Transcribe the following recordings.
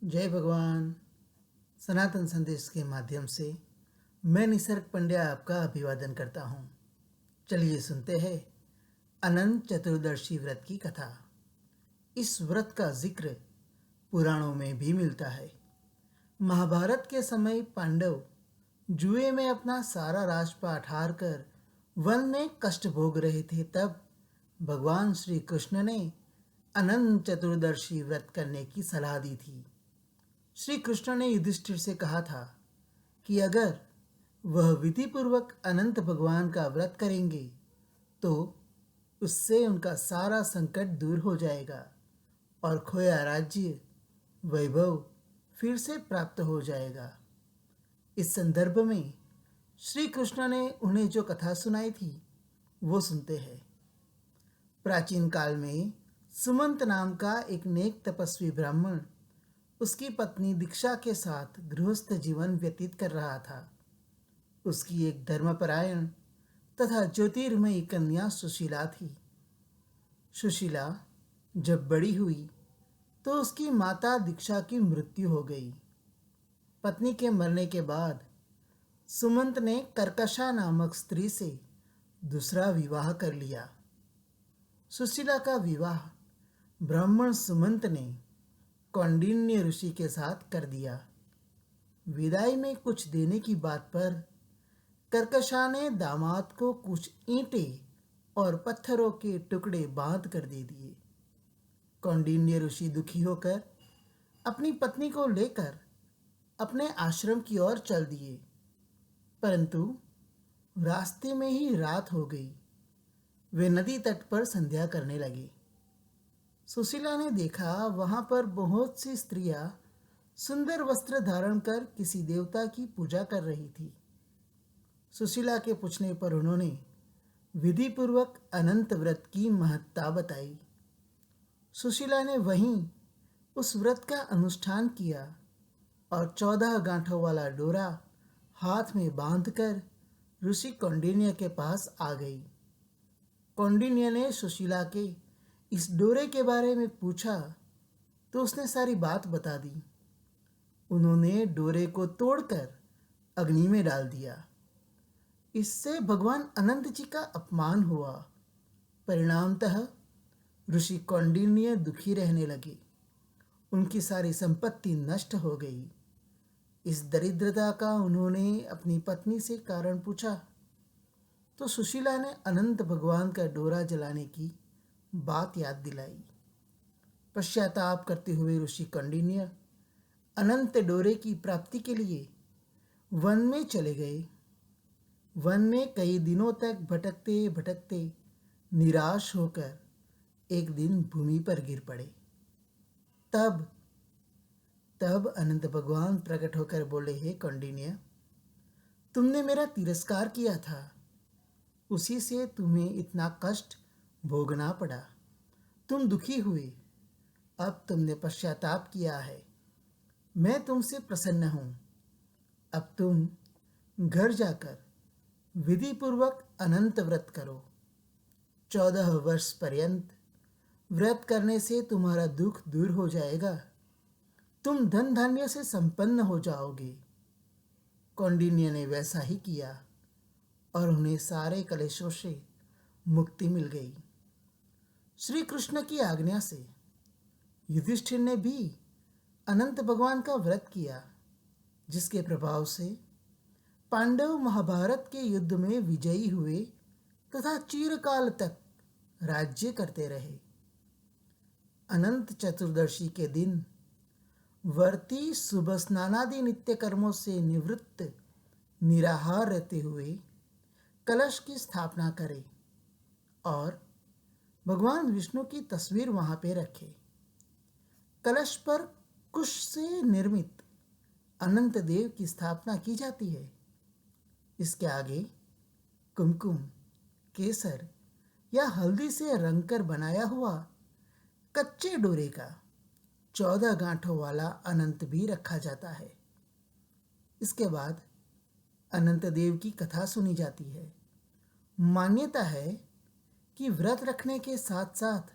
जय भगवान। सनातन संदेश के माध्यम से मैं निसर्ग पंड्या आपका अभिवादन करता हूँ। चलिए सुनते हैं अनंत चतुर्दशी व्रत की कथा। इस व्रत का जिक्र पुराणों में भी मिलता है। महाभारत के समय पांडव जुए में अपना सारा राजपाट हार कर वन में कष्ट भोग रहे थे, तब भगवान श्री कृष्ण ने अनंत चतुर्दशी व्रत करने की सलाह दी थी। श्री कृष्ण ने युधिष्ठिर से कहा था कि अगर वह विधिपूर्वक अनंत भगवान का व्रत करेंगे तो उससे उनका सारा संकट दूर हो जाएगा और खोया राज्य वैभव फिर से प्राप्त हो जाएगा। इस संदर्भ में श्री कृष्ण ने उन्हें जो कथा सुनाई थी वो सुनते हैं। प्राचीन काल में सुमंत नाम का एक नेक तपस्वी ब्राह्मण उसकी पत्नी दीक्षा के साथ गृहस्थ जीवन व्यतीत कर रहा था। उसकी एक धर्मपरायण तथा ज्योतिर्मयी कन्या सुशीला थी। सुशीला जब बड़ी हुई तो उसकी माता दीक्षा की मृत्यु हो गई। पत्नी के मरने के बाद सुमंत ने कर्कशा नामक स्त्री से दूसरा विवाह कर लिया। सुशीला का विवाह ब्राह्मण सुमंत ने कौंडिन्य ऋषि के साथ कर दिया। विदाई में कुछ देने की बात पर कर्कशा ने दामाद को कुछ ईंटें और पत्थरों के टुकड़े बांध कर दे दिए। कौंडिन्य ऋषि दुखी होकर अपनी पत्नी को लेकर अपने आश्रम की ओर चल दिए, परंतु रास्ते में ही रात हो गई। वे नदी तट पर संध्या करने लगे। सुशीला ने देखा वहां पर बहुत सी स्त्रियां सुंदर वस्त्र धारण कर किसी देवता की पूजा कर रही थी। सुशीला के पूछने पर उन्होंने विधिपूर्वक अनंत व्रत की महत्ता बताई। सुशीला ने वहीं उस व्रत का अनुष्ठान किया और 14 गांठों वाला डोरा हाथ में बांधकर ऋषि कौंडिन्य के पास आ गई। कौंडिन्य ने सुशीला के इस डोरे के बारे में पूछा तो उसने सारी बात बता दी। उन्होंने डोरे को तोड़कर अग्नि में डाल दिया। इससे भगवान अनंत जी का अपमान हुआ। परिणामतः ऋषि कौंडिन्य दुखी रहने लगे। उनकी सारी संपत्ति नष्ट हो गई। इस दरिद्रता का उन्होंने अपनी पत्नी से कारण पूछा तो सुशीला ने अनंत भगवान का डोरा जलाने की बात याद दिलाई। पश्चाताप करते हुए ऋषि कौंडिन्य अनंत डोरे की प्राप्ति के लिए वन में चले गए। वन में कई दिनों तक भटकते भटकते निराश होकर एक दिन भूमि पर गिर पड़े। तब तब अनंत भगवान प्रकट होकर बोले, हे कौंडिन्य, तुमने मेरा तिरस्कार किया था, उसी से तुम्हें इतना कष्ट भोगना पड़ा। तुम दुखी हुए, अब तुमने पश्चाताप किया है। मैं तुमसे प्रसन्न हूं। अब तुम घर जाकर विधिपूर्वक अनंत व्रत करो। 14 वर्ष पर्यंत व्रत करने से तुम्हारा दुख दूर हो जाएगा। तुम धन धान्य से संपन्न हो जाओगे। कौंडिन्य ने वैसा ही किया और उन्हें सारे कलेशों से मुक्ति मिल गई। श्री कृष्ण की आज्ञा से युधिष्ठिर ने भी अनंत भगवान का व्रत किया, जिसके प्रभाव से पांडव महाभारत के युद्ध में विजयी हुए तथा चिरकाल तक राज्य करते रहे। अनंत चतुर्दशी के दिन वर्ती सुबह स्नानादि नित्य कर्मों से निवृत्त निराहार रहते हुए कलश की स्थापना करें और भगवान विष्णु की तस्वीर वहां पे रखें। कलश पर कुश से निर्मित अनंत देव की स्थापना की जाती है। इसके आगे कुमकुम, केसर या हल्दी से रंगकर बनाया हुआ कच्चे डोरे का 14 गांठों वाला अनंत भी रखा जाता है। इसके बाद अनंत देव की कथा सुनी जाती है। मान्यता है कि व्रत रखने के साथ साथ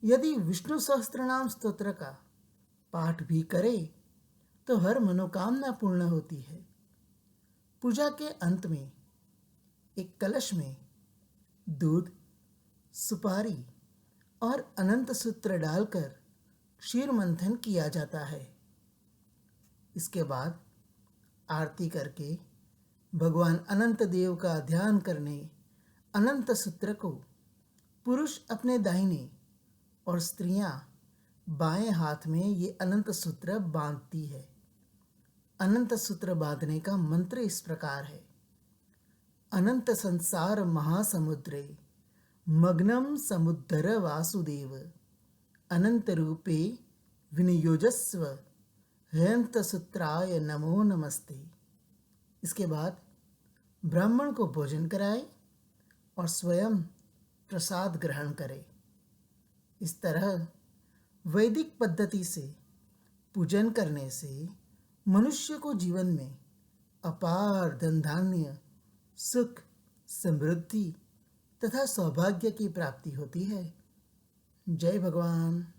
यदि विष्णु सहस्त्रनाम स्तोत्र का पाठ भी करे तो हर मनोकामना पूर्ण होती है। पूजा के अंत में एक कलश में दूध, सुपारी और अनंत सूत्र डालकर क्षीर मंथन किया जाता है। इसके बाद आरती करके भगवान अनंत देव का ध्यान करने अनंत सूत्र को पुरुष अपने दाहिने और स्त्रियां बाएं हाथ में ये अनंत सूत्र बांधती है। अनंत सूत्र बांधने का मंत्र इस प्रकार है। अनंत संसार महासमुद्रे मग्नम समुद्धर वासुदेव अनंत रूपे विनियोजस्व हयंत सूत्राय नमो नमस्ते। इसके बाद ब्राह्मण को भोजन कराए और स्वयं प्रसाद ग्रहण करे। इस तरह वैदिक पद्धति से पूजन करने से मनुष्य को जीवन में अपार धन धान्य, सुख, समृद्धि तथा सौभाग्य की प्राप्ति होती है। जय भगवान।